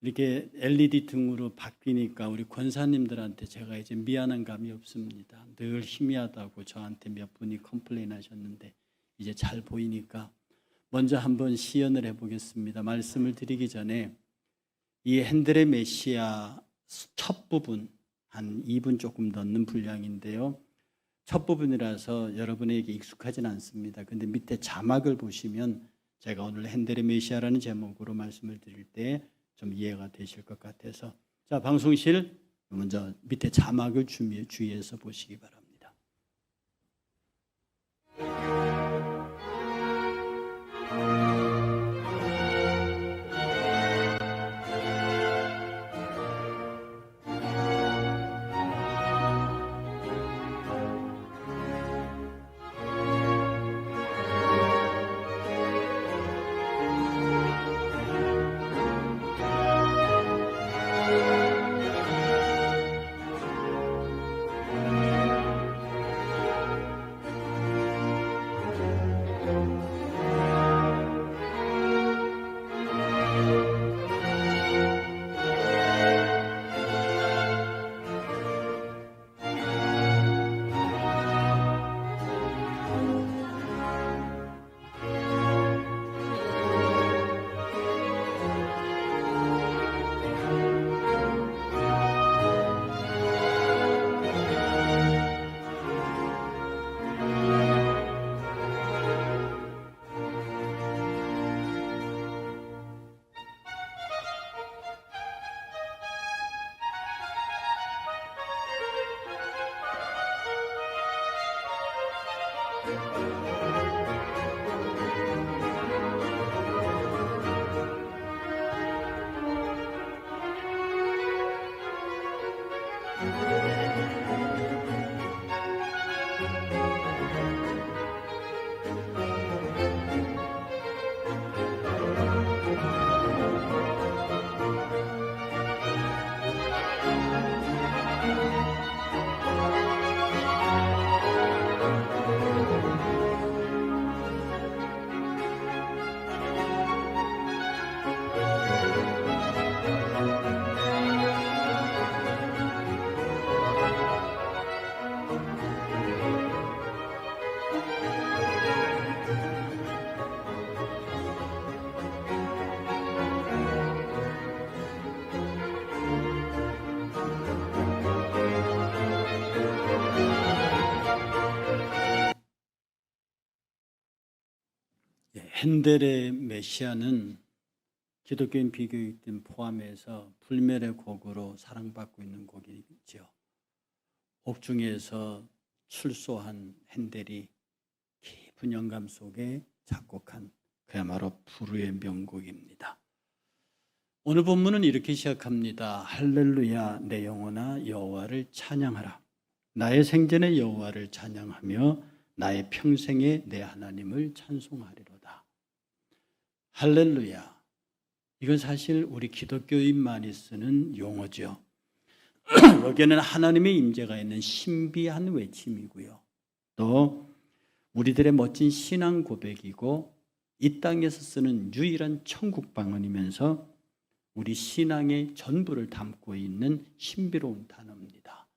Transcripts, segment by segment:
이렇게 LED 등으로 바뀌니까 우리 권사님들한테 제가 이제 미안한 감이 없습니다. 늘 희미하다고 저한테 몇 분이 컴플레인 하셨는데 이제 잘 보이니까 먼저 한번 시연을 해보겠습니다. 말씀을 드리기 전에 이 핸델의 메시아 첫 부분 한 2분 조금 넘는 분량인데요. 첫 부분이라서 여러분에게 익숙하진 않습니다. 근데 밑에 자막을 보시면 제가 오늘 핸델의 메시아라는 제목으로 말씀을 드릴 때 좀 이해가 되실 것 같아서, 자, 방송실 먼저 밑에 자막을 주의해서 보시기 바랍니다. 핸델의 메시아는 기독교인 비교육들 포함해서 불멸의 곡으로 사랑받고 있는 곡이죠. 옥중에서 출소한 핸델이 깊은 영감 속에 작곡한 그야말로 불후의 명곡입니다. 오늘 본문은 이렇게 시작합니다. 할렐루야, 내 영혼아 여호와를 찬양하라. 나의 생전에 여호와를 찬양하며 나의 평생에 내 하나님을 찬송하리로다. 할렐루야. 이건 사실 우리 기독교인만이 쓰는 용어죠. 여기에는 하나님의 임재가 있는 신비한 외침이고요. 또 우리들의 멋진 신앙 고백이고 이 땅에서 쓰는 유일한 천국 방언이면서 우리 신앙의 전부를 담고 있는 신비로운 단어입니다.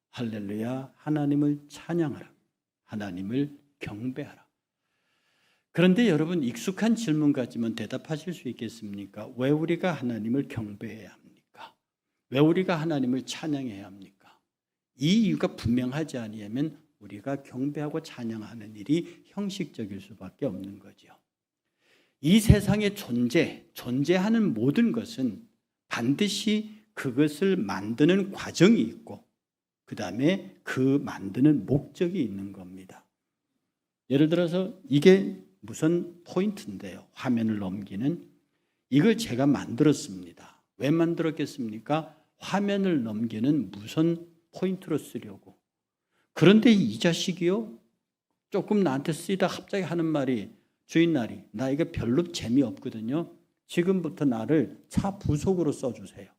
할렐루야, 하나님을 찬양하라. 하나님을 경배하라. 그런데 여러분, 익숙한 질문 같지만 대답하실 수 있겠습니까? 왜 우리가 하나님을 경배해야 합니까? 왜 우리가 하나님을 찬양해야 합니까? 이 이유가 분명하지 않으면 우리가 경배하고 찬양하는 일이 형식적일 수밖에 없는 거죠. 이 세상의 존재하는 모든 것은 반드시 그것을 만드는 과정이 있고 그 다음에 그 만드는 목적이 있는 겁니다. 예를 들어서 이게 무슨 포인트인데요. 화면을 넘기는, 이걸 제가 만들었습니다. 왜 만들었겠습니까? 화면을 넘기는 무슨 포인트로 쓰려고. 그런데 이 자식이요, 조금 나한테 쓰이다 갑자기 하는 말이, 주인날이 나 이거 별로 재미없거든요. 지금부터 나를 차 부속으로 써주세요.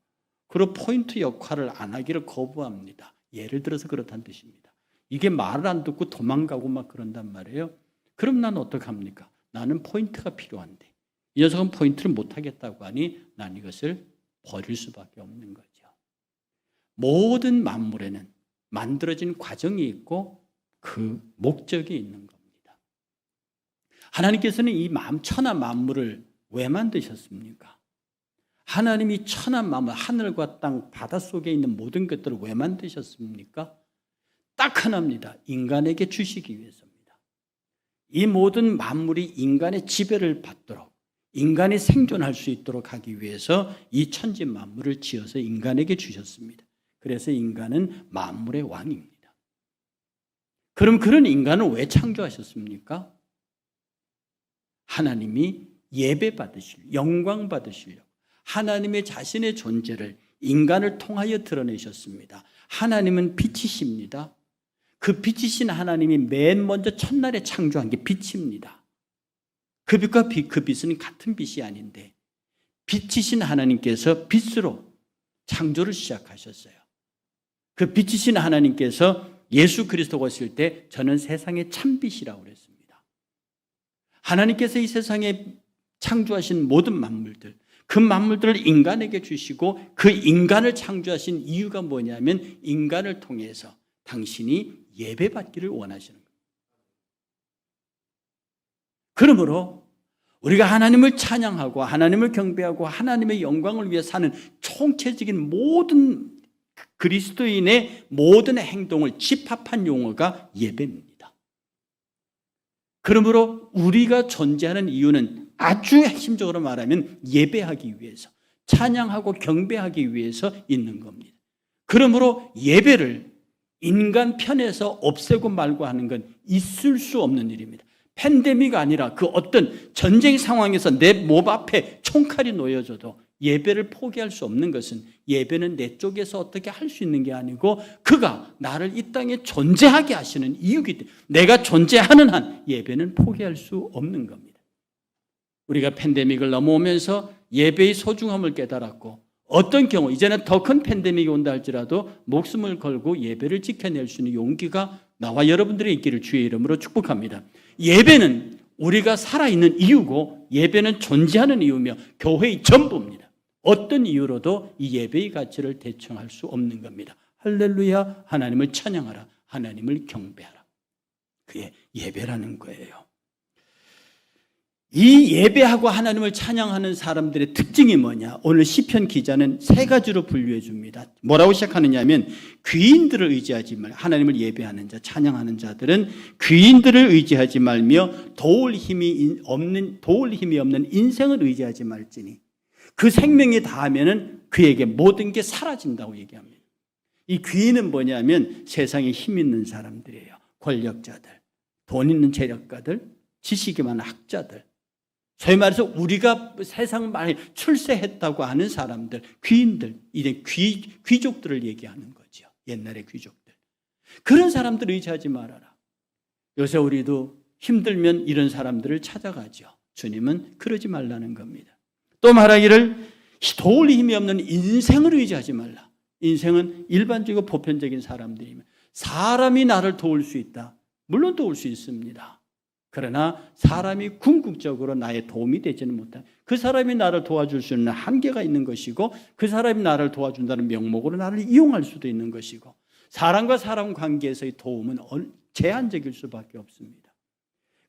그리고 포인트 역할을 안 하기를 거부합니다. 예를 들어서 그렇다는 뜻입니다. 이게 말을 안 듣고 도망가고 막 그런단 말이에요. 그럼 난 어떡합니까? 나는 포인트가 필요한데 이 녀석은 포인트를 못 하겠다고 하니 난 이것을 버릴 수밖에 없는 거죠. 모든 만물에는 만들어진 과정이 있고 그 목적이 있는 겁니다. 하나님께서는 이 천한 만물을 왜 만드셨습니까? 하나님이 천한 만물, 하늘과 땅, 바닷속에 있는 모든 것들을 왜 만드셨습니까? 딱 하나입니다. 인간에게 주시기 위해서입니다. 이 모든 만물이 인간의 지배를 받도록, 인간이 생존할 수 있도록 하기 위해서 이 천지 만물을 지어서 인간에게 주셨습니다. 그래서 인간은 만물의 왕입니다. 그럼 그런 인간을 왜 창조하셨습니까? 하나님이 예배 받으시려고, 영광 받으시려고 하나님의 자신의 존재를 인간을 통하여 드러내셨습니다. 하나님은 빛이십니다. 그 빛이신 하나님이 맨 먼저 첫날에 창조한 게 빛입니다. 그 빛과 그 빛은 같은 빛이 아닌데 빛이신 하나님께서 빛으로 창조를 시작하셨어요. 그 빛이신 하나님께서 예수 그리스도가 오실 때 저는 세상의 참빛이라고 그랬습니다. 하나님께서 이 세상에 창조하신 모든 만물들, 그 만물들을 인간에게 주시고 그 인간을 창조하신 이유가 뭐냐면 인간을 통해서 당신이 예배받기를 원하시는 겁니다. 그러므로 우리가 하나님을 찬양하고 하나님을 경배하고 하나님의 영광을 위해 사는 총체적인 모든 그리스도인의 모든 행동을 집합한 용어가 예배입니다. 그러므로 우리가 존재하는 이유는 아주 핵심적으로 말하면 예배하기 위해서, 찬양하고 경배하기 위해서 있는 겁니다. 그러므로 예배를 인간 편에서 없애고 말고 하는 건 있을 수 없는 일입니다. 팬데믹이 아니라 그 어떤 전쟁 상황에서 내 몸 앞에 총칼이 놓여져도 예배를 포기할 수 없는 것은 예배는 내 쪽에서 어떻게 할 수 있는 게 아니고 그가 나를 이 땅에 존재하게 하시는 이유이기 때문에 내가 존재하는 한 예배는 포기할 수 없는 겁니다. 우리가 팬데믹을 넘어오면서 예배의 소중함을 깨달았고 어떤 경우 이제는 더 큰 팬데믹이 온다 할지라도 목숨을 걸고 예배를 지켜낼 수 있는 용기가 나와 여러분들의 있기를 주의 이름으로 축복합니다. 예배는 우리가 살아있는 이유고 예배는 존재하는 이유며 교회의 전부입니다. 어떤 이유로도 이 예배의 가치를 대청할 수 없는 겁니다. 할렐루야, 하나님을 찬양하라, 하나님을 경배하라. 그게 예배라는 거예요. 이 예배하고 하나님을 찬양하는 사람들의 특징이 뭐냐? 오늘 시편 기자는 세 가지로 분류해 줍니다. 뭐라고 시작하느냐 하면 귀인들을 의지하지 말, 하나님을 예배하는 자, 찬양하는 자들은 귀인들을 의지하지 말며 도울 힘이 없는 인생을 의지하지 말지니 그 생명이 다하면은 그에게 모든 게 사라진다고 얘기합니다. 이 귀인은 뭐냐면 세상에 힘 있는 사람들이에요. 권력자들, 돈 있는 재력가들, 지식이 많은 학자들, 소위 말해서 우리가 세상 말에 출세했다고 하는 사람들, 귀인들, 이제 귀족들을 얘기하는 거죠. 옛날의 귀족들. 그런 사람들을 의지하지 말아라. 요새 우리도 힘들면 이런 사람들을 찾아가죠. 주님은 그러지 말라는 겁니다. 또 말하기를 도울 힘이 없는 인생을 의지하지 말라. 인생은 일반적이고 보편적인 사람들이면 사람이 나를 도울 수 있다. 물론 도울 수 있습니다. 그러나 사람이 궁극적으로 나의 도움이 되지는 못한, 그 사람이 나를 도와줄 수 있는 한계가 있는 것이고 그 사람이 나를 도와준다는 명목으로 나를 이용할 수도 있는 것이고 사람과 사람 관계에서의 도움은 제한적일 수밖에 없습니다.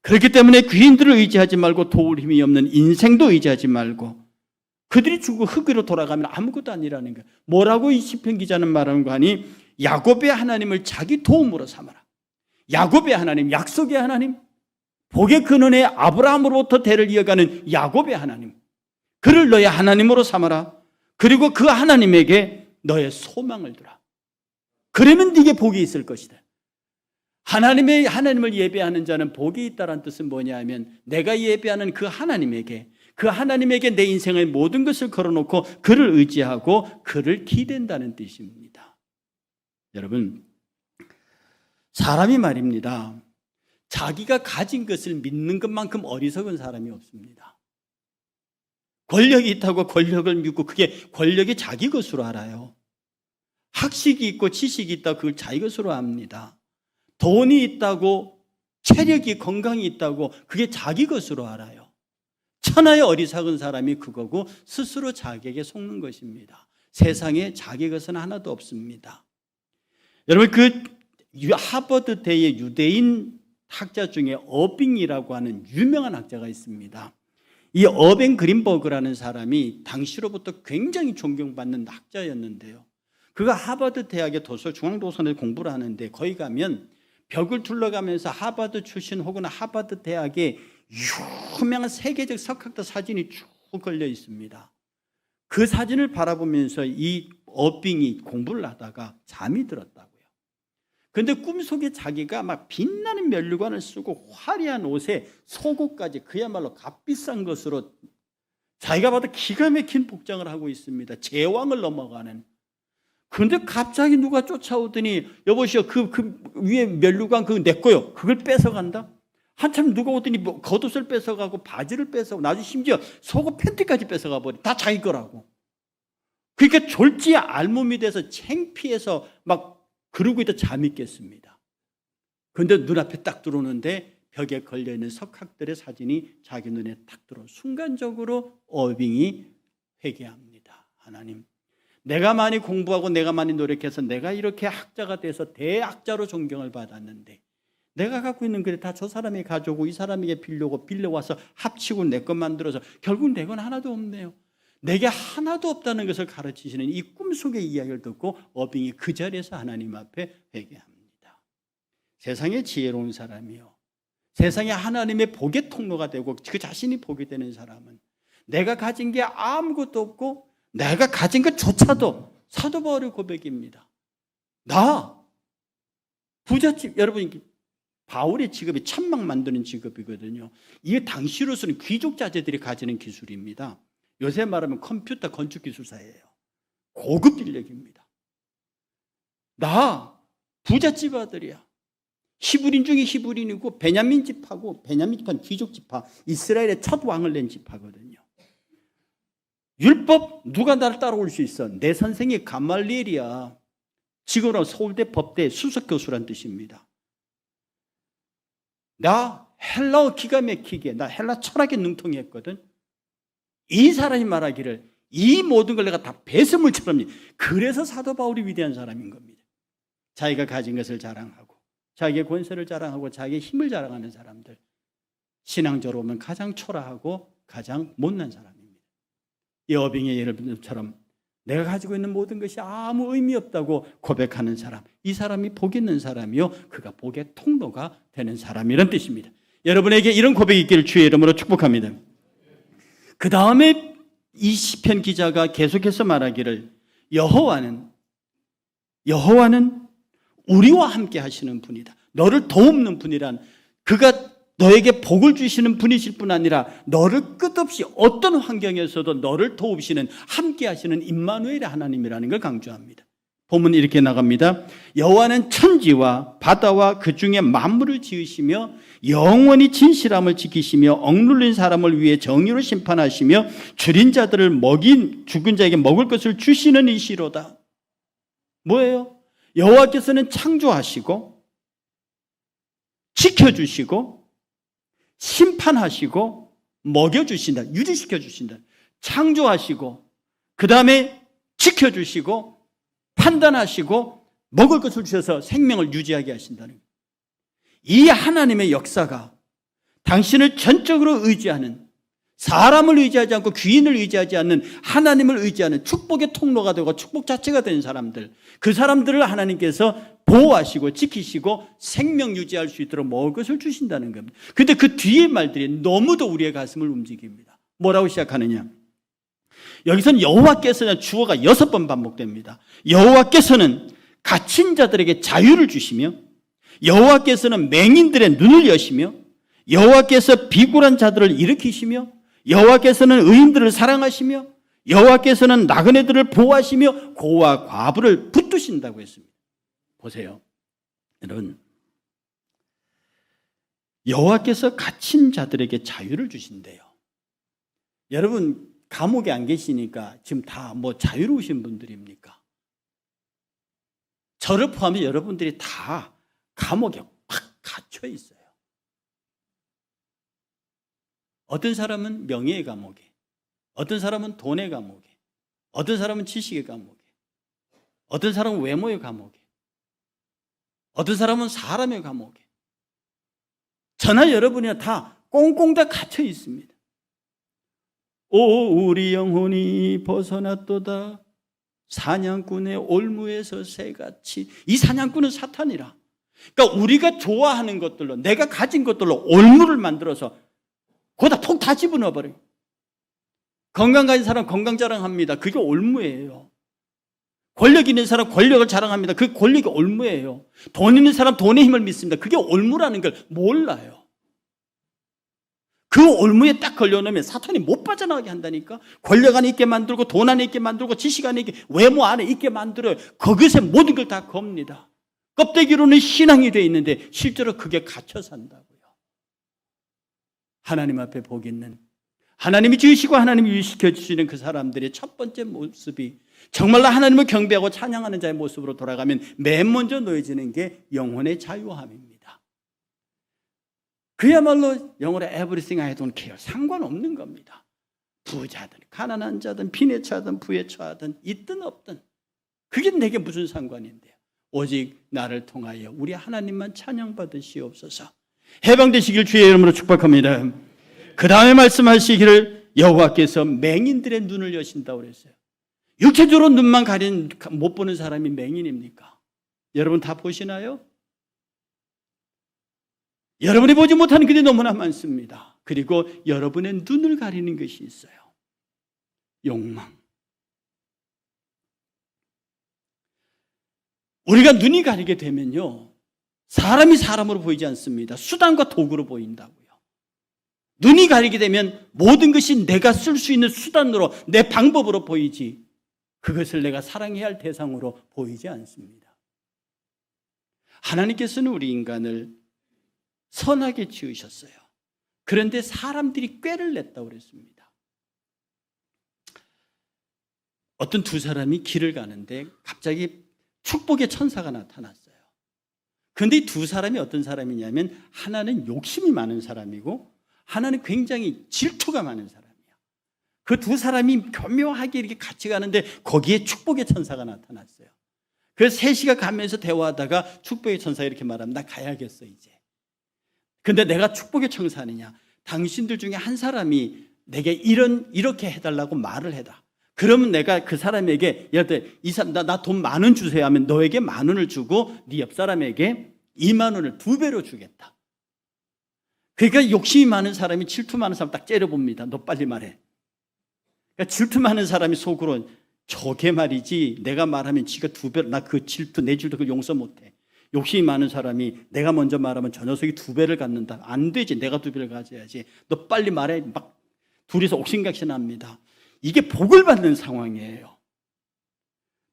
그렇기 때문에 귀인들을 의지하지 말고 도울 힘이 없는 인생도 의지하지 말고 그들이 죽고 흙으로 돌아가면 아무것도 아니라는 거예요. 뭐라고 이 시편 기자는 말하는 거 하니 야곱의 하나님을 자기 도움으로 삼아라. 야곱의 하나님, 약속의 하나님, 복의 근원의 아브라함으로부터 대를 이어가는 야곱의 하나님, 그를 너의 하나님으로 삼아라. 그리고 그 하나님에게 너의 소망을 두라. 그러면 네게 복이 있을 것이다. 하나님을 예배하는 자는 복이 있다는 뜻은 뭐냐 하면 내가 예배하는 그 하나님에게 내 인생의 모든 것을 걸어놓고 그를 의지하고 그를 기댄다는 뜻입니다. 여러분, 사람이 말입니다. 자기가 가진 것을 믿는 것만큼 어리석은 사람이 없습니다. 권력이 있다고 권력을 믿고 그게 권력이 자기 것으로 알아요. 학식이 있고 지식이 있다고 그걸 자기 것으로 압니다. 돈이 있다고 체력이 건강이 있다고 그게 자기 것으로 알아요. 천하의 어리석은 사람이 그거고 스스로 자기에게 속는 것입니다. 세상에 자기 것은 하나도 없습니다. 여러분, 그 하버드대의 유대인 학자 중에 어빙이라고 하는 유명한 학자가 있습니다. 이 어벤 그린버그라는 사람이 당시로부터 굉장히 존경받는 학자였는데요. 그가 하버드 대학의 중앙도서관에 공부를 하는데 거기 가면 벽을 둘러가면서 하버드 출신 혹은 하버드 대학의 유명한 세계적 석학들 사진이 쭉 걸려 있습니다. 그 사진을 바라보면서 이 어빙이 공부를 하다가 잠이 들었다고요. 그런데 꿈속에 자기가 막 빛나는 면류관을 쓰고 화려한 옷에 속옷까지 그야말로 값비싼 것으로 자기가 봐도 기가 막힌 복장을 하고 있습니다. 제왕을 넘어가는. 그런데 갑자기 누가 쫓아오더니 여보시오, 그 위에 면류관 그거 내 거요. 그걸 뺏어간다? 한참 누가 오더니 겉옷을 뺏어가고 바지를 뺏어가고 나중에 심지어 속옷 팬티까지 뺏어가 버리. 다 자기 거라고. 그러니까 졸지에 알몸이 돼서 창피해서 막 그러고 있다 잠이 깼습니다. 그런데 눈앞에 딱 들어오는데 벽에 걸려있는 석학들의 사진이 자기 눈에 딱 들어오고 순간적으로 어빙이 회개합니다. 하나님, 내가 많이 공부하고 내가 많이 노력해서 내가 이렇게 학자가 돼서 대학자로 존경을 받았는데 내가 갖고 있는 게 다 저 사람이 가져오고 이 사람에게 빌려와서 합치고 내 것 만들어서 결국 내 건 하나도 없네요. 내게 하나도 없다는 것을 가르치시는 이 꿈속의 이야기를 듣고 어빙이 그 자리에서 하나님 앞에 회개합니다. 세상에 지혜로운 사람이요, 세상에 하나님의 복의 통로가 되고 그 자신이 복이 되는 사람은 내가 가진 게 아무것도 없고 내가 가진 것조차도 사도 바울의 고백입니다. 나 부잣집, 여러분 바울의 직업이 천막 만드는 직업이거든요. 이게 당시로서는 귀족 자제들이 가지는 기술입니다. 요새 말하면 컴퓨터 건축 기술사예요. 고급 인력입니다. 나 부잣집 아들이야. 히브린 중에 히브린이고 베냐민 집하고 베냐민 집한 귀족 집파, 이스라엘의 첫 왕을 낸 집파거든요. 율법 누가 나를 따라올 수 있어? 내 선생이 가말리엘이야. 지금은 서울대 법대 수석 교수란 뜻입니다. 나 헬라어 기가 막히게, 나 헬라 철학에 능통했거든. 이 사람이 말하기를 이 모든 걸 내가 다 배설물처럼, 그래서 사도 바울이 위대한 사람인 겁니다. 자기가 가진 것을 자랑하고 자기의 권세를 자랑하고 자기의 힘을 자랑하는 사람들, 신앙적으로 보면 가장 초라하고 가장 못난 사람입니다. 이 어빙의 예를처럼 내가 가지고 있는 모든 것이 아무 의미 없다고 고백하는 사람, 이 사람이 복 있는 사람이요, 그가 복의 통로가 되는 사람이란 뜻입니다. 여러분에게 이런 고백이 있기를 주의 이름으로 축복합니다. 그 다음에 이 시편 기자가 계속해서 말하기를 여호와는 우리와 함께 하시는 분이다. 너를 도우는 분이란, 그가 너에게 복을 주시는 분이실 뿐 아니라 너를 끝없이 어떤 환경에서도 너를 도우시는, 함께 하시는 임마누엘의 하나님이라는 걸 강조합니다. 본문이 이렇게 나갑니다. 여호와는 천지와 바다와 그 중에 만물을 지으시며 영원히 진실함을 지키시며 억눌린 사람을 위해 정의로 심판하시며 줄인 자들을 죽은 자에게 먹을 것을 주시는 이시로다. 뭐예요? 여호와께서는 창조하시고 지켜주시고 심판하시고 먹여주신다, 유지시켜주신다. 창조하시고 그 다음에 지켜주시고 판단하시고 먹을 것을 주셔서 생명을 유지하게 하신다는 거예요. 이 하나님의 역사가 당신을 전적으로 의지하는, 사람을 의지하지 않고 귀인을 의지하지 않는 하나님을 의지하는 축복의 통로가 되고 축복 자체가 된 사람들, 그 사람들을 하나님께서 보호하시고 지키시고 생명 유지할 수 있도록 먹을 것을 주신다는 겁니다. 그런데 그 뒤에 말들이 너무도 우리의 가슴을 움직입니다. 뭐라고 시작하느냐? 여기서는 여호와께서는 주어가 6번 반복됩니다. 여호와께서는 갇힌 자들에게 자유를 주시며, 여호와께서는 맹인들의 눈을 여시며, 여호와께서 비굴한 자들을 일으키시며, 여호와께서는 의인들을 사랑하시며, 여호와께서는 나그네들을 보호하시며 고와 과부를 붙드신다고 했습니다. 보세요, 여러분, 여호와께서 갇힌 자들에게 자유를 주신대요. 여러분 감옥에 안 계시니까 지금 다 자유로우신 분들입니까? 저를 포함해 여러분들이 다 감옥에 팍 갇혀 있어요. 어떤 사람은 명예의 감옥에, 어떤 사람은 돈의 감옥에, 어떤 사람은 지식의 감옥에, 어떤 사람은 외모의 감옥에, 어떤 사람은 사람의 감옥에. 저나 여러분이나 다 꽁꽁 다 갇혀 있습니다. 오 우리 영혼이 벗어났도다 사냥꾼의 올무에서 새같이. 이 사냥꾼은 사탄이라. 그러니까 우리가 좋아하는 것들로, 내가 가진 것들로 올무를 만들어서 거기다 톡 다 집어넣어버려요. 건강 가진 사람 건강 자랑합니다. 그게 올무예요. 권력 있는 사람 권력을 자랑합니다. 그 권력이 올무예요. 돈 있는 사람 돈의 힘을 믿습니다. 그게 올무라는 걸 몰라요. 그 올무에 딱 걸려놓으면 사탄이 못 빠져나가게 한다니까. 권력 안에 있게 만들고, 돈 안에 있게 만들고, 지식 안에 있게, 외모 안에 있게 만들어요. 그것에 모든 걸 다 겁니다. 껍데기로는 신앙이 되어 있는데 실제로 그게 갇혀 산다고요. 하나님 앞에 복 있는, 하나님이 지으시고 하나님이 유지시켜 주시는 그 사람들의 첫 번째 모습이 정말로 하나님을 경배하고 찬양하는 자의 모습으로 돌아가면 맨 먼저 놓여지는 게 영혼의 자유함입니다. 그야말로 영어로 everything I don't care, 상관없는 겁니다. 부자든 가난한 자든 빈에 처하든 부에 처하든 있든 없든 그게 내게 무슨 상관인데요. 오직 나를 통하여 우리 하나님만 찬양받으시옵소서. 해방되시길 주의 이름으로 축복합니다. 그 다음에 말씀하시기를 여호와께서 맹인들의 눈을 여신다고 그랬어요. 육체적으로 눈만 가린 못 보는 사람이 맹인입니까? 여러분 다 보시나요? 여러분이 보지 못하는 것이 너무나 많습니다. 그리고 여러분의 눈을 가리는 것이 있어요. 욕망. 우리가 눈이 가리게 되면요, 사람이 사람으로 보이지 않습니다. 수단과 도구로 보인다고요. 눈이 가리게 되면 모든 것이 내가 쓸 수 있는 수단으로, 내 방법으로 보이지 그것을 내가 사랑해야 할 대상으로 보이지 않습니다. 하나님께서는 우리 인간을 선하게 지으셨어요. 그런데 사람들이 꾀를 냈다고 그랬습니다. 어떤 두 사람이 길을 가는데 갑자기 축복의 천사가 나타났어요. 그런데 이 두 사람이 어떤 사람이냐면 하나는 욕심이 많은 사람이고 하나는 굉장히 질투가 많은 사람이에요. 그 두 사람이 교묘하게 이렇게 같이 가는데 거기에 축복의 천사가 나타났어요. 그래서 셋이가 가면서 대화하다가 축복의 천사가 이렇게 말합니다. 나 가야겠어 이제. 근데 내가 축복의 천사느냐? 당신들 중에 한 사람이 내게 이렇게 해달라고 말을 해라. 그러면 내가 그 사람에게, 예를 들어 이 사람 나 돈 10,000원 주세요 하면 너에게 10,000원을 주고 네 옆 사람에게 20,000원을 2배로 주겠다. 그러니까 욕심이 많은 사람이 질투 많은 사람 딱 째려봅니다. 너 빨리 말해. 그러니까 질투 많은 사람이 속으로 저게 말이지 내가 말하면 지가 2배로, 나 그 질투 내 질투 그걸 용서 못해. 욕심이 많은 사람이 내가 먼저 말하면 저 녀석이 2배를 갖는다. 안 되지. 내가 2배를 가져야지. 너 빨리 말해. 막 둘이서 옥신각신합니다. 이게 복을 받는 상황이에요.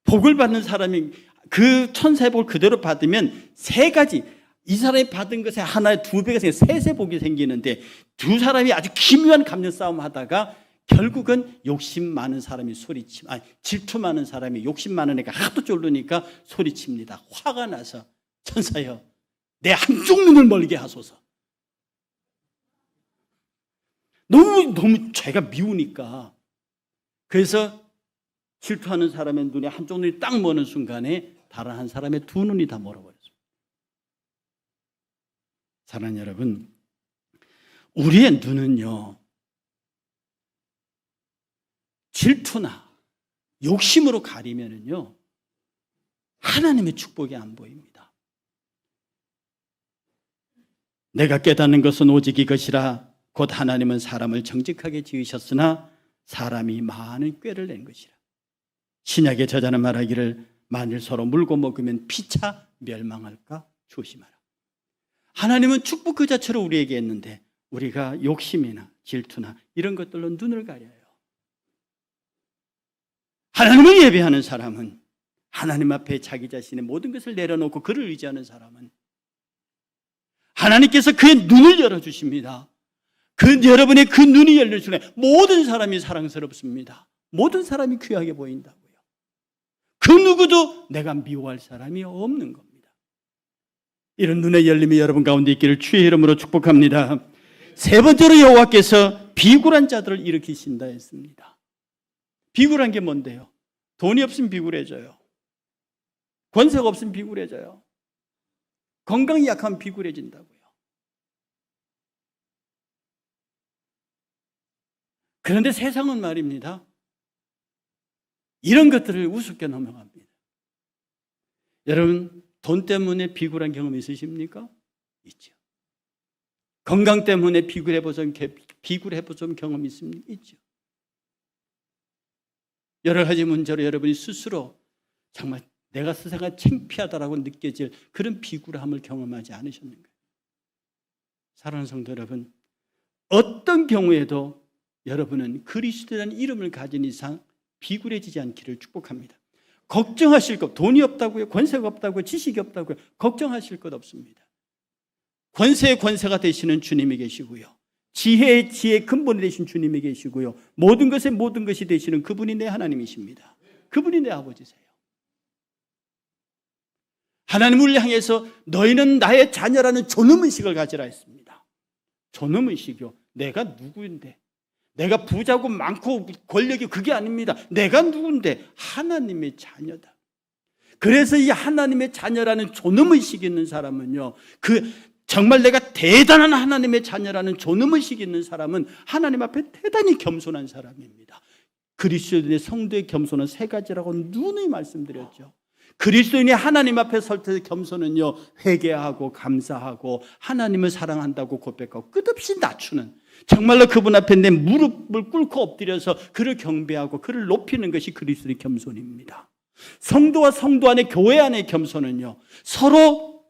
복을 받는 사람이 그 천사의 복을 그대로 받으면 세 가지, 이 사람이 받은 것에 하나에 2배가 생겨 세 복이 생기는데 두 사람이 아주 기묘한 감정 싸움 하다가 결국은 욕심 많은 사람이 질투 많은 사람이 욕심 많은 애가 하도 쫄르니까 소리칩니다. 화가 나서 천사여 내 한쪽 눈을 멀게 하소서. 너무 죄가 미우니까. 그래서 질투하는 사람의 눈에 한쪽 눈이 딱 머는 순간에 다른 한 사람의 두 눈이 다 멀어버렸습니다. 사랑하는 여러분, 우리의 눈은요 질투나 욕심으로 가리면은요 하나님의 축복이 안 보입니다. 내가 깨닫는 것은 오직 이것이라 곧 하나님은 사람을 정직하게 지으셨으나 사람이 많은 꾀를 낸 것이라. 신약의 저자는 말하기를 만일 서로 물고 먹으면 피차 멸망할까 조심하라. 하나님은 축복 그 자체로 우리에게 했는데 우리가 욕심이나 질투나 이런 것들로 눈을 가려요. 하나님을 예배하는 사람은, 하나님 앞에 자기 자신의 모든 것을 내려놓고 그를 의지하는 사람은 하나님께서 그의 눈을 열어주십니다. 여러분의 그 눈이 열릴 순간 모든 사람이 사랑스럽습니다. 모든 사람이 귀하게 보인다고요. 그 누구도 내가 미워할 사람이 없는 겁니다. 이런 눈의 열림이 여러분 가운데 있기를 주의 이름으로 축복합니다. 세 번째로 여호와께서 비굴한 자들을 일으키신다 했습니다. 비굴한 게 뭔데요? 돈이 없으면 비굴해져요. 권세가 없으면 비굴해져요. 건강이 약하면 비굴해진다고요. 그런데 세상은 말입니다, 이런 것들을 우습게 넘어갑니다. 여러분, 돈 때문에 비굴한 경험 있으십니까? 있죠. 건강 때문에 비굴해보던 경험 있습니까? 있죠. 여러 가지 문제로 여러분이 스스로 정말 내가 스스로가 창피하다라고 느껴질 그런 비굴함을 경험하지 않으셨는가요? 사랑하는 성도 여러분, 어떤 경우에도 여러분은 그리스도라는 이름을 가진 이상 비굴해지지 않기를 축복합니다. 걱정하실 것, 돈이 없다고요, 권세가 없다고요, 지식이 없다고요, 걱정하실 것 없습니다. 권세의 권세가 되시는 주님이 계시고요, 지혜의 지혜의 근본이 되신 주님이 계시고요, 모든 것의 모든 것이 되시는 그분이 내 하나님이십니다. 그분이 내 아버지세요. 하나님을 향해서 너희는 나의 자녀라는 존엄의식을 가지라 했습니다. 존엄의식이요, 내가 누구인데, 내가 부자고 많고 권력이 그게 아닙니다. 내가 누군데? 하나님의 자녀다. 그래서 이 하나님의 자녀라는 존엄의식이 있는 사람은요, 정말 내가 대단한 하나님의 자녀라는 존엄의식이 있는 사람은 하나님 앞에 대단히 겸손한 사람입니다. 그리스도인의 성도의 겸손은 세 가지라고 누누이 말씀드렸죠. 그리스도인이 하나님 앞에 설 때 겸손은요, 회개하고 감사하고 하나님을 사랑한다고 고백하고 끝없이 낮추는, 정말로 그분 앞에 내 무릎을 꿇고 엎드려서 그를 경배하고 그를 높이는 것이 그리스도의 겸손입니다. 성도와 성도 안에, 교회 안의 겸손은요, 서로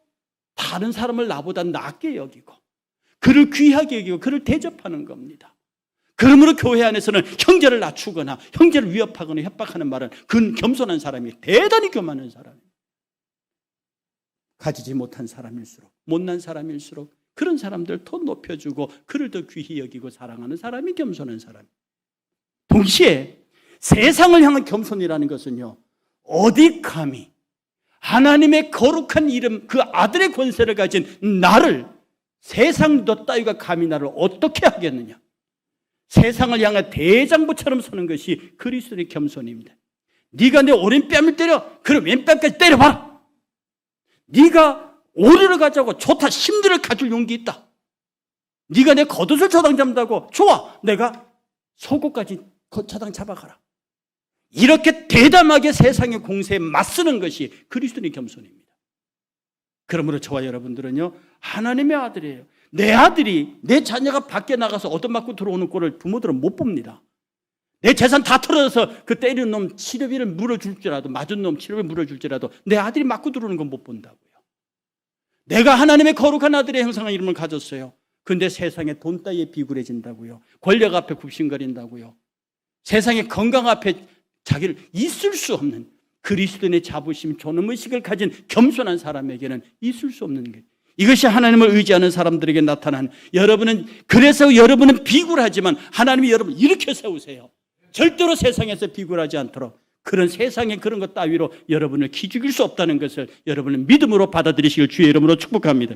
다른 사람을 나보다 낮게 여기고 그를 귀하게 여기고 그를 대접하는 겁니다. 그러므로 교회 안에서는 형제를 낮추거나 형제를 위협하거나 협박하는 말은 그건 겸손한 사람이, 대단히 교만한 사람입니다. 가지지 못한 사람일수록, 못난 사람일수록 그런 사람들 더 높여주고 그를 더 귀히 여기고 사랑하는 사람이 겸손한 사람입니다. 동시에 세상을 향한 겸손이라는 것은요, 어디 감히 하나님의 거룩한 이름, 그 아들의 권세를 가진 나를, 세상 너 따위가 감히 나를 어떻게 하겠느냐, 세상을 향해 대장부처럼 서는 것이 그리스도의 겸손입니다. 네가 내 오른뺨을 때려, 그럼 왼뺨까지 때려봐라. 네가 오리를 가자고, 좋다, 심리를 가질 용기 있다. 네가 내 겉옷을 처당 잡는다고, 좋아, 내가 속옷까지 처당 잡아가라. 이렇게 대담하게 세상의 공세에 맞서는 것이 그리스도의 겸손입니다. 그러므로 저와 여러분들은요, 하나님의 아들이에요. 내 아들이, 내 자녀가 밖에 나가서 얻어맞고 들어오는 꼴을 부모들은 못 봅니다. 내 재산 다 털어서 그 때리는 놈 치료비를 물어줄지라도, 맞은 놈 치료비 물어줄지라도 내 아들이 맞고 들어오는 건 못 본다고요. 내가 하나님의 거룩한 아들의 형상의 이름을 가졌어요. 근데 세상에 돈 따위에 비굴해진다고요, 권력 앞에 굽신거린다고요, 세상의 건강 앞에 자기를 있을 수 없는 그리스도인의 자부심, 존엄의식을 가진 겸손한 사람에게는 있을 수 없는 게, 이것이 하나님을 의지하는 사람들에게 나타난, 그래서 여러분은 비굴하지만 하나님이 여러분을 일으켜 세우세요. 절대로 세상에서 비굴하지 않도록, 그런 세상의 그런 것 따위로 여러분을 기죽일 수 없다는 것을 여러분은 믿음으로 받아들이시길 주의 이름으로 축복합니다.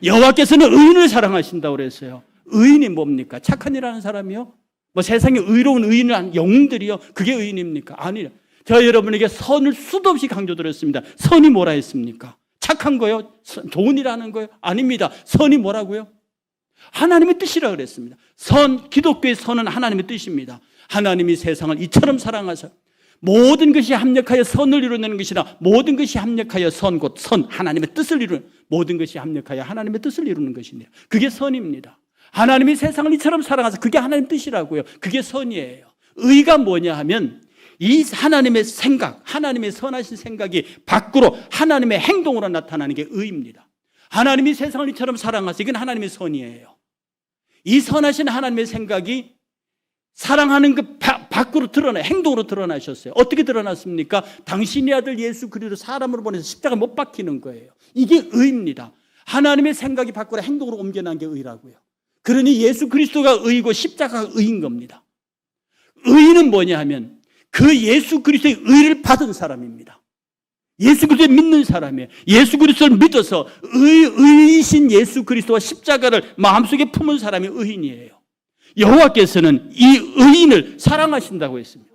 여호와께서는 의인을 사랑하신다고 그랬어요. 의인이 뭡니까? 착한 일 하는 사람이요? 뭐 세상에 의로운 의인을 한 영웅들이요, 그게 의인입니까? 아니요. 저 여러분에게 선을 수도 없이 강조드렸습니다. 선이 뭐라 했습니까? 착한 거요? 좋은 일 하는 거요? 아닙니다. 선이 뭐라고요? 하나님의 뜻이라 그랬습니다. 기독교의 선은 하나님의 뜻입니다. 하나님이 세상을 이처럼 사랑하사 모든 것이 합력하여 선을 이루어내는 것이라, 모든 것이 합력하여 곧 하나님의 뜻을 이루는, 모든 것이 합력하여 하나님의 뜻을 이루는 것입니다. 그게 선입니다. 하나님이 세상을 이처럼 사랑하사, 그게 하나님의 뜻이라고요. 그게 선이에요. 의가 뭐냐 하면 이 하나님의 생각, 하나님의 선하신 생각이 밖으로 하나님의 행동으로 나타나는 게 의입니다. 하나님이 세상을 이처럼 사랑하사, 이건 하나님의 선이에요. 이 선하신 하나님의 생각이 사랑하는 그 밖으로 행동으로 드러나셨어요. 어떻게 드러났습니까? 당신의 아들 예수 그리스도를 사람으로 보내서 십자가 못 박히는 거예요. 이게 의입니다. 하나님의 생각이 밖으로 행동으로 옮겨난 게 의라고요. 그러니 예수 그리스도가 의이고 십자가가 의인 겁니다. 의인은 뭐냐 하면 그 예수 그리스도의 의를 받은 사람입니다. 예수 그리스도를 믿는 사람이에요. 예수 그리스도를 믿어서 의이신 예수 그리스도와 십자가를 마음속에 품은 사람이 의인이에요. 여호와께서는 이 의인을 사랑하신다고 했습니다.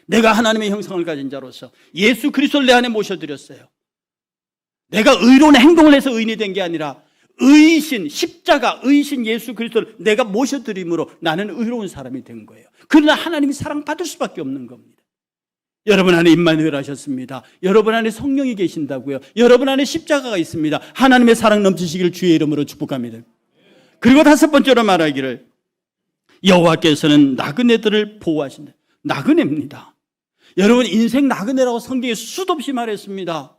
내가 하나님의 형상을 가진 자로서 예수 그리스도를 내 안에 모셔드렸어요. 내가 의로운 행동을 해서 의인이 된 게 아니라 의이신 십자가, 의이신 예수 그리스도를 내가 모셔드림으로 나는 의로운 사람이 된 거예요. 그러나 하나님이 사랑받을 수밖에 없는 겁니다. 여러분 안에 임마누엘 하셨습니다. 여러분 안에 성령이 계신다고요. 여러분 안에 십자가가 있습니다. 하나님의 사랑 넘치시기를 주의 이름으로 축복합니다. 그리고 다섯 번째로 말하기를 여호와께서는 나그네들을 보호하신다. 나그네입니다. 여러분 인생 나그네라고 성경에 수도 없이 말했습니다.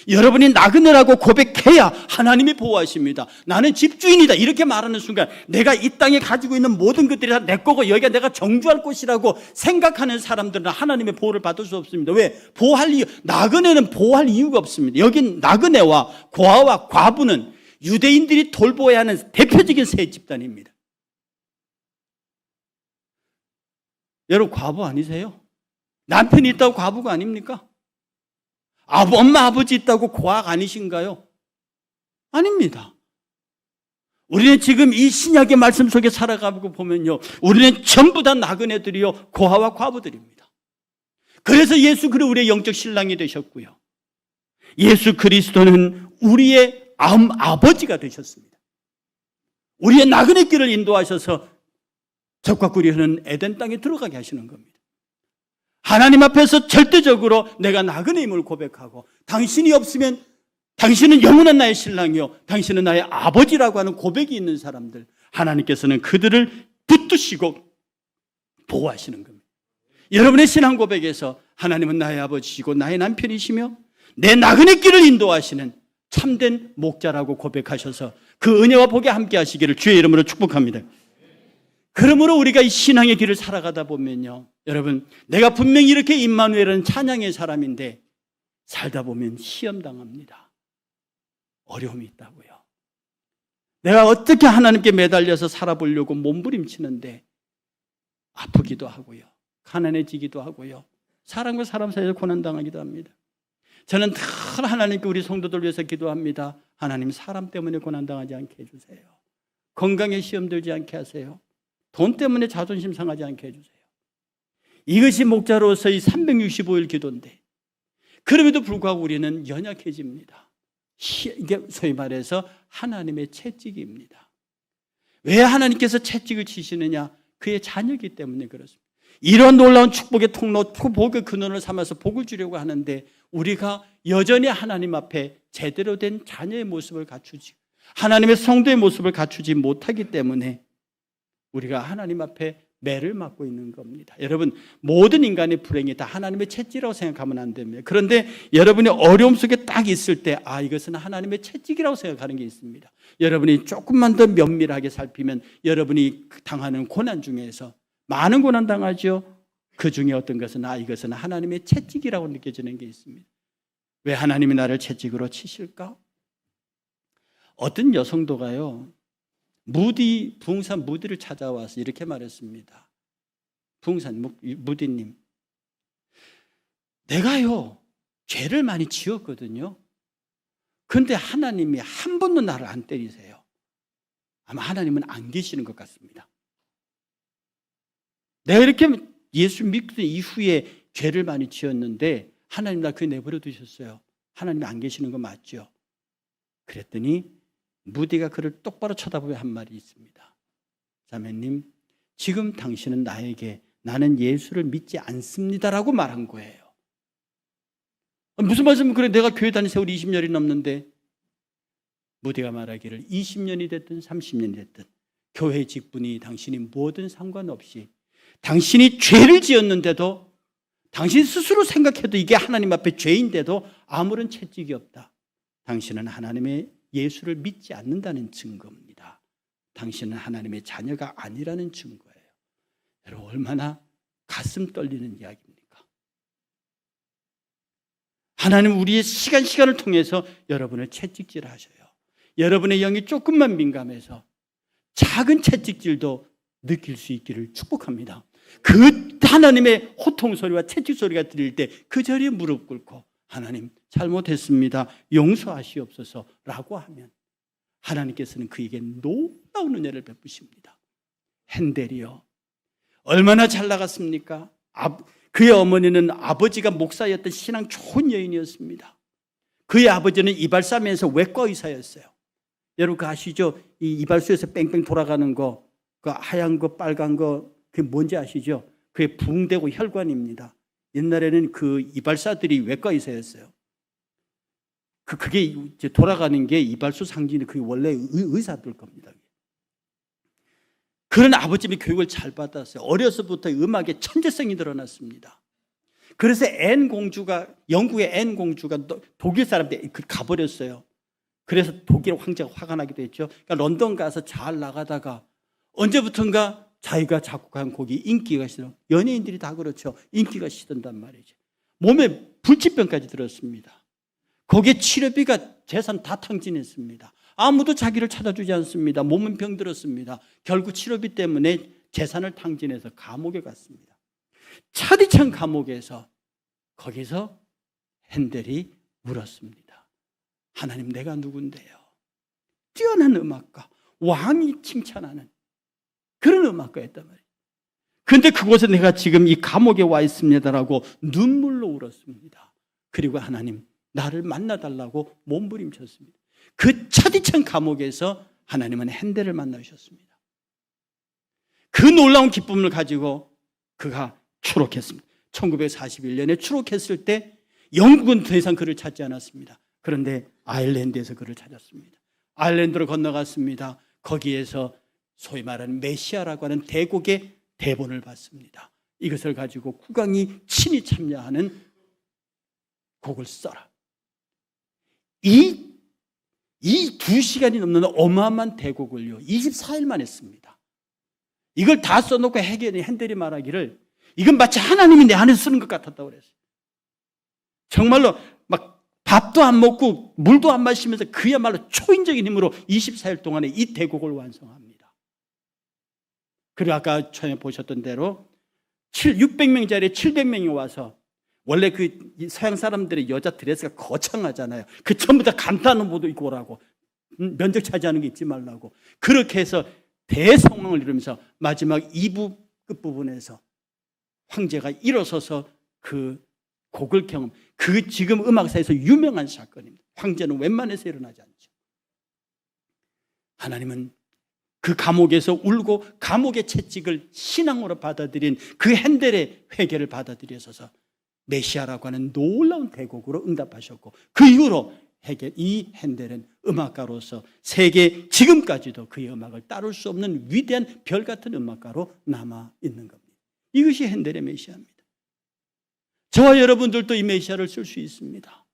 여러분이 나그네라고 고백해야 하나님이 보호하십니다. 나는 집주인이다 이렇게 말하는 순간 내가 이 땅에 가지고 있는 모든 것들이 다 내 거고 여기가 내가 정주할 곳이라고 생각하는 사람들은 하나님의 보호를 받을 수 없습니다. 왜? 보호할 이유, 나그네는 보호할 이유가 없습니다. 여긴 나그네와 고아와 과부는 유대인들이 돌보아야 하는 대표적인 세 집단입니다. 여러분 과부 아니세요? 남편이 있다고 과부가 아닙니까? 엄마 아버지 있다고 고아가 아니신가요? 아닙니다. 우리는 지금 이 신약의 말씀 속에 살아가고 보면요, 우리는 전부 다 나그네들이요 고아와 과부들입니다. 그래서 예수 그리스도 우리의 영적 신랑이 되셨고요, 예수 그리스도는 우리의 아버지가 되셨습니다. 우리의 나그네 길을 인도하셔서 적과 꿀이 흐르는 에덴 땅에 들어가게 하시는 겁니다. 하나님 앞에서 절대적으로 내가 나그네임을 고백하고 당신이 없으면 당신은 영원한 나의 신랑이요 당신은 나의 아버지라고 하는 고백이 있는 사람들, 하나님께서는 그들을 붙드시고 보호하시는 겁니다. 여러분의 신앙 고백에서 하나님은 나의 아버지시고 나의 남편이시며 내 나그네 길을 인도하시는 참된 목자라고 고백하셔서 그 은혜와 복에 함께 하시기를 주의 이름으로 축복합니다. 그러므로 우리가 이 신앙의 길을 살아가다 보면요, 여러분 내가 분명히 이렇게 임마누엘은 찬양의 사람인데 살다 보면 시험당합니다. 어려움이 있다고요. 내가 어떻게 하나님께 매달려서 살아보려고 몸부림치는데 아프기도 하고요, 가난해지기도 하고요, 사람과 사람 사이에서 고난당하기도 합니다. 저는 늘 하나님께 우리 성도들 위해서 기도합니다. 하나님 사람 때문에 고난당하지 않게 해주세요. 건강에 시험 들지 않게 하세요. 돈 때문에 자존심 상하지 않게 해주세요. 이것이 목자로서의 365일 기도인데 그럼에도 불구하고 우리는 연약해집니다. 이게 소위 말해서 하나님의 채찍입니다. 왜 하나님께서 채찍을 치시느냐? 그의 자녀이기 때문에 그렇습니다. 이런 놀라운 축복의 통로, 복의 근원을 삼아서 복을 주려고 하는데 우리가 여전히 하나님 앞에 제대로 된 자녀의 모습을 갖추지, 하나님의 성도의 모습을 갖추지 못하기 때문에 우리가 하나님 앞에 매를 맞고 있는 겁니다. 여러분 모든 인간의 불행이 다 하나님의 채찍이라고 생각하면 안 됩니다. 그런데 여러분이 어려움 속에 딱 있을 때 이것은 하나님의 채찍이라고 생각하는 게 있습니다. 여러분이 조금만 더 면밀하게 살피면 여러분이 당하는 고난 중에서 많은 고난 당하죠. 그 중에 어떤 것은 이것은 하나님의 채찍이라고 느껴지는 게 있습니다. 왜 하나님이 나를 채찍으로 치실까? 어떤 여성도가요, 부흥산 무디를 찾아와서 이렇게 말했습니다. 부흥산 무디님, 내가요 죄를 많이 지었거든요. 그런데 하나님이 한 번도 나를 안 때리세요. 아마 하나님은 안 계시는 것 같습니다. 내가 이렇게 예수 믿던 이후에 죄를 많이 지었는데 하나님 나 그게 내버려 두셨어요. 하나님이 안 계시는 거 맞죠? 그랬더니 무디가 그를 똑바로 쳐다보며 한 말이 있습니다. 자매님, 지금 당신은 나에게 나는 예수를 믿지 않습니다라고 말한 거예요. 무슨 말씀은 그래, 내가 교회 다닌 세월이 20년이 넘는데. 무디가 말하기를 20년이 됐든 30년이 됐든 교회 직분이 당신이 뭐든 상관없이 당신이 죄를 지었는데도 당신 스스로 생각해도 이게 하나님 앞에 죄인데도 아무런 채찍이 없다. 당신은 하나님의 예수를 믿지 않는다는 증거입니다. 당신은 하나님의 자녀가 아니라는 증거예요. 여러분 얼마나 가슴 떨리는 이야기입니까? 하나님 우리의 시간을 통해서 여러분을 채찍질하셔요. 여러분의 영이 조금만 민감해서 작은 채찍질도 느낄 수 있기를 축복합니다. 그 하나님의 호통 소리와 채찍 소리가 들릴 때 그 자리에 무릎 꿇고 하나님 잘못했습니다. 용서하시옵소서라고 하면 하나님께서는 그에게 놀라운 은혜를 베푸십니다. 헨델이요, 얼마나 잘 나갔습니까? 그의 어머니는 아버지가 목사였던 신앙 좋은 여인이었습니다. 그의 아버지는 이발사면서 외과 의사였어요. 여러분 그거 아시죠? 이 이발소에서 뺑뺑 돌아가는 거, 그 하얀 거, 빨간 거, 그게 뭔지 아시죠? 그게 붕대고 혈관입니다. 옛날에는 그 이발사들이 외과 의사였어요. 그게 이제 돌아가는 게 이발소 상징이 그게 원래 의사들 겁니다. 그런 아버님이 교육을 잘 받았어요. 어려서부터 음악에 천재성이 드러났습니다. 그래서 앤 공주가, 영국의 앤 공주가 독일 사람한테 가버렸어요. 그래서 독일 황제가 화가 나기도 했죠. 그러니까 런던 가서 잘 나가다가 언제부턴가 자기가 작곡한 곡이 인기가 시더, 연예인들이 다 그렇죠. 인기가 시든단 말이죠. 몸에 불치병까지 들었습니다. 거기에 치료비가 재산 다 탕진했습니다. 아무도 자기를 찾아주지 않습니다. 몸은 병들었습니다. 결국 치료비 때문에 재산을 탕진해서 감옥에 갔습니다. 차디찬 감옥에서 거기서 헨델이 물었습니다. 하나님, 내가 누군데요? 뛰어난 음악가, 왕이 칭찬하는 그런 음악가였단 말이에요. 그런데 그곳에 내가 지금 이 감옥에 와 있습니다라고 눈물로 울었습니다. 그리고 하나님, 나를 만나달라고 몸부림쳤습니다. 그 차디찬 감옥에서 하나님은 헨델을 만나셨습니다. 그 놀라운 기쁨을 가지고 그가 추록했습니다. 1941년에 추록했을 때 영국은 더 이상 그를 찾지 않았습니다. 그런데 아일랜드에서 그를 찾았습니다. 아일랜드로 건너갔습니다. 거기에서 소위 말하는 메시아라고 하는 대곡의 대본을 받습니다. 이것을 가지고 국왕이 친히 참여하는 곡을 써라. 이 2시간이 넘는 어마어마한 대곡을요 24일만 했습니다. 이걸 다 써놓고 헨델이 말하기를 이건 마치 하나님이 내 안에서 쓰는 것 같았다고 그랬어요. 정말로 막 밥도 안 먹고 물도 안 마시면서 그야말로 초인적인 힘으로 24일 동안에 이 대곡을 완성합니다. 그리고 아까 처음에 보셨던 대로 600명짜리 700명이 와서, 원래 그 서양 사람들의 여자 드레스가 거창하잖아요. 그 전부 다 간단한 옷도 입고 오라고, 면적 차지하는 게 입지 말라고. 그렇게 해서 대성황을 이루면서 마지막 2부 끝부분에서 황제가 일어서서 그 곡을 경험, 그 지금 음악사에서 유명한 사건입니다. 황제는 웬만해서 일어나지 않죠. 하나님은 그 감옥에서 울고 감옥의 채찍을 신앙으로 받아들인 그 헨델의 회개를 받아들여서 메시아라고 하는 놀라운 대곡으로 응답하셨고, 그 이후로 이 헨델은 음악가로서 세계 지금까지도 그의 음악을 따를 수 없는 위대한 별 같은 음악가로 남아 있는 겁니다. 이것이 헨델의 메시아입니다. 저와 여러분들도 이 메시아를 쓸 수 있습니다.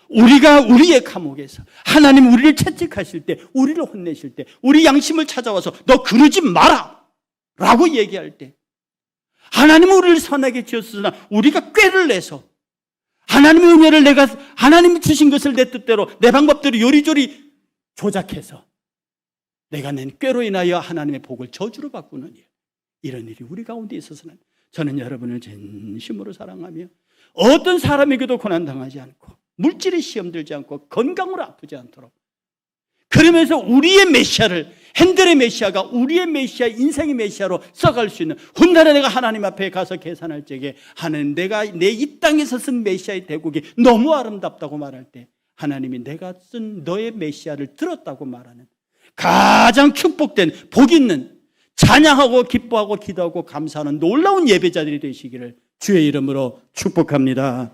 우리가 우리의 감옥에서 하나님 우리를 채찍하실 때, 우리를 혼내실 때, 우리 양심을 찾아와서 너 그러지 마라 라고 얘기할 때, 하나님은 우리를 선하게 지었으나 우리가 꾀를 내서 하나님의 은혜를 하나님이 주신 것을 내 뜻대로 내 방법대로 요리조리 조작해서 내가 낸 꾀로 인하여 하나님의 복을 저주로 바꾸는 일, 이런 일이 우리 가운데 있어서는 저는 여러분을 진심으로 사랑하며 어떤 사람에게도 고난당하지 않고 물질의 시험 들지 않고 건강으로 아프지 않도록, 그러면서 우리의 메시아를, 헨델의 메시아가 우리의 메시아, 인생의 메시아로 써갈 수 있는, 훗날에 내가 하나님 앞에 가서 계산할 적에 하나님, 내가 내 이 땅에서 쓴 메시아의 대국이 너무 아름답다고 말할 때 하나님이 내가 쓴 너의 메시아를 들었다고 말하는 가장 축복된, 복 있는, 찬양하고 기뻐하고 기도하고 감사하는 놀라운 예배자들이 되시기를 주의 이름으로 축복합니다.